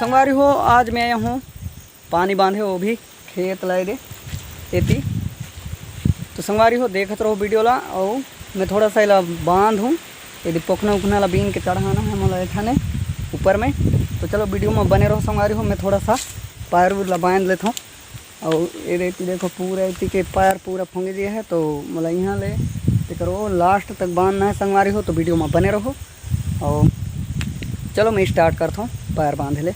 संगवारी हो आज मैं आया हूँ पानी बांधे, वो भी खेत लाए दे खेती। तो संगवारी हो देखत रहो वीडियो ला। और मैं थोड़ा सा इला बांध हूँ, यदि पोखना उखना ला बीन के चढ़ाना है मोला एठाने ऊपर में। तो चलो वीडियो में बने रहो संगवारी हो। मैं थोड़ा सा पैर ला बांध लेता हूँ। और ये देखो पूरा इतनी के पैर पूरा फंग दिया है। तो मोला यहाँ ले करो लास्ट तक बांधना है संगवारी हो। तो वीडियो में बने रहो। और चलो मैं स्टार्ट करता हूँ पैर बांध ले।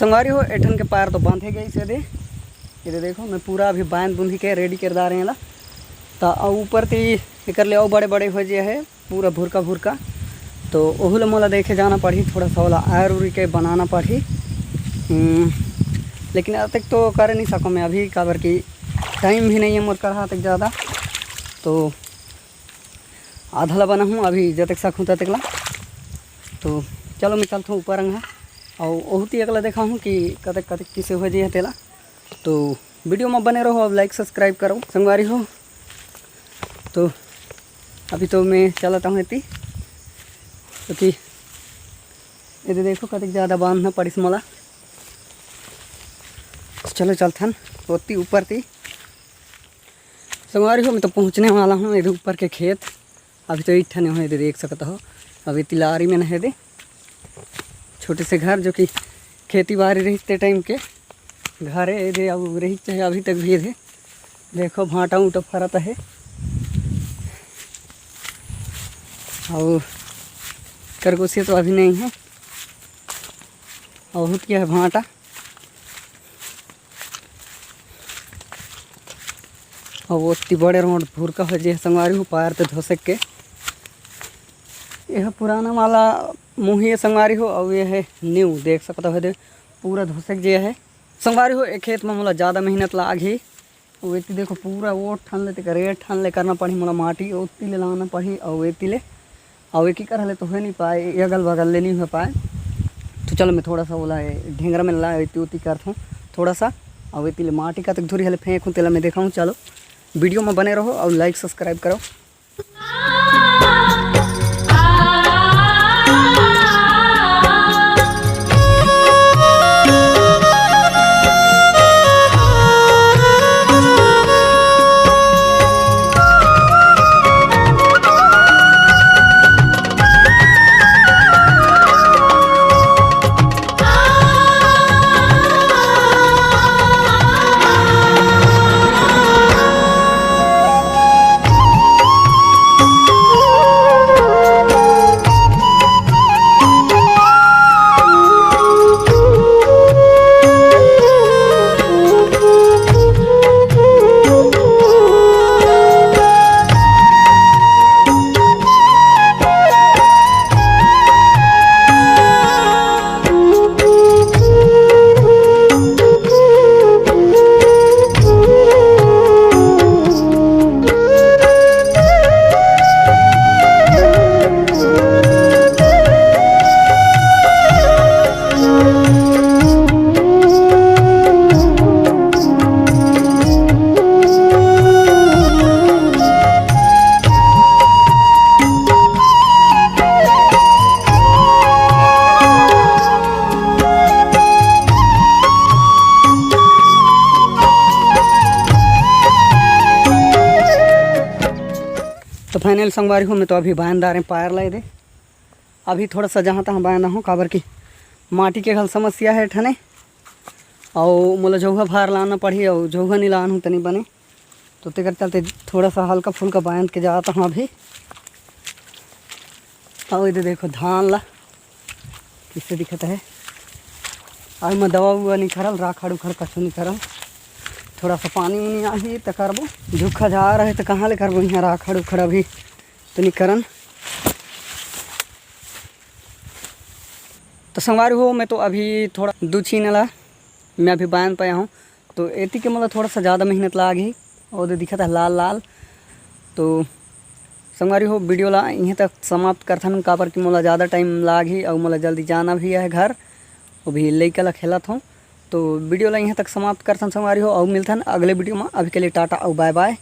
संगवारी हो एठन के पैर तो बांधे गए सीधे। ये देखो मैं पूरा अभी बांध बूंधी के रेडी कर दा रहे हैं ला। तो ऊपर ती कर ले और बड़े बड़े हो जाए है पूरा भुरका भुरका। तो ओहू मोला देखे जाना पड़ी, थोड़ा सा वाला आयर उर के बनाना पड़ी। लेकिन अब तक तो कर नहीं सकूँ मैं अभी, काबर की टाइम भी नहीं है मोर कर तक ज़्यादा। तो आधा ला बना हूँ अभी, जब तक सकूँ तब तक ला। तो चलो मैं चलता हूँ ऊपर अंगा और बहुत ही अगला देखा हूँ कि कतक कतक किसे हो जाए तेला। तो वीडियो में बने रहो और लाइक सब्सक्राइब करो संगवारी हो। तो अभी तो मैं चलाता हूँ इतनी, क्योंकि ये देखो कतक ज़्यादा बांधना पड़ी मोला। चलो चलथन उतनी ऊपर थी संगवारी हो। मैं तो पहुँचने वाला हूँ इधर ऊपर के खेत। अभी तो इट्ठा नहीं हो, इधर देख सकता हो अभी तिलारी में नहीं दे छोटे से घर जो कि खेती बाड़ी रहते टाइम के घर है दे। अब रही चाहे अभी तक भी है। देखो भाटा ऊँटा फरत है और खरगोशिया तो अभी नहीं है। बहुत क्या है भाटा। और वो इतनी बड़े रोड भूरका हो जाए संगवारी हो पैर तो धोसक के। यह पुराना वाला मुँह संगवारी हो और ये है न्यू, देख सकता हो दे पूरा धोसक जे है संगवारी हो। एक खेत में मोला ज़्यादा मेहनत लागी और एती देखो पूरा वो ठान ले रेट ठान ले करना पड़ी मोला माटी ओती ले लाना पड़ी और एती ले और एक ही कर ले तो हो नहीं पाए अगल बगल ले नहीं हो पाए। तो चलो मैं थोड़ा सा बोला ढेंगरा में ला एती उती करता हूँ थोड़ा सा और एती ले माटी का तक धूरी हले फेंक हूँ तेला मैं देखा हूँ। चलो वीडियो में बने रहो और लाइक सब्सक्राइब करो। तो फाइनल संगवारी हूँ मैं तो अभी बांधदार हैं पायर लाए दे अभी थोड़ा सा जहाँ तहाँ बांधा हूँ काबर की माटी के घल समस्या है ठने और मोला जौहा भार लाना पड़ी और जौहा नहीं लान हूँ तनी बने तो तेकर चलते थोड़ा सा हल्का फुल्का बांध के जाता हूँ अभी। और इधर देखो धान ला किससे दिखता है आज मैं दवा उवा नहीं करल राखड़ उखड़ कछु नहीं करल थोड़ा सा पानी नहीं आही तो करबो झुखा जा रहे तो कहाँ ले करबो यहाँ राखड़ उखड़ अभी तो नहीं करन। तो संगवारी हो मैं तो अभी थोड़ा दूध छीनला मैं अभी बांध पाया हूँ तो एती के मतलब थोड़ा सा ज़्यादा मेहनत लागी और दिखा था लाल लाल। तो संगवारी हो वीडियो ला यहीं तक समाप्त करथन काबर कि मोला ज़्यादा टाइम लागी और मोला जल्दी जाना भी है घर वो भी लइका ला खेलत हूँ। तो वीडियो ला यहाँ तक समाप्त करथन संगवारी हो और मिलथन अगले वीडियो में। अभी के लिए टाटा और बाय बाय।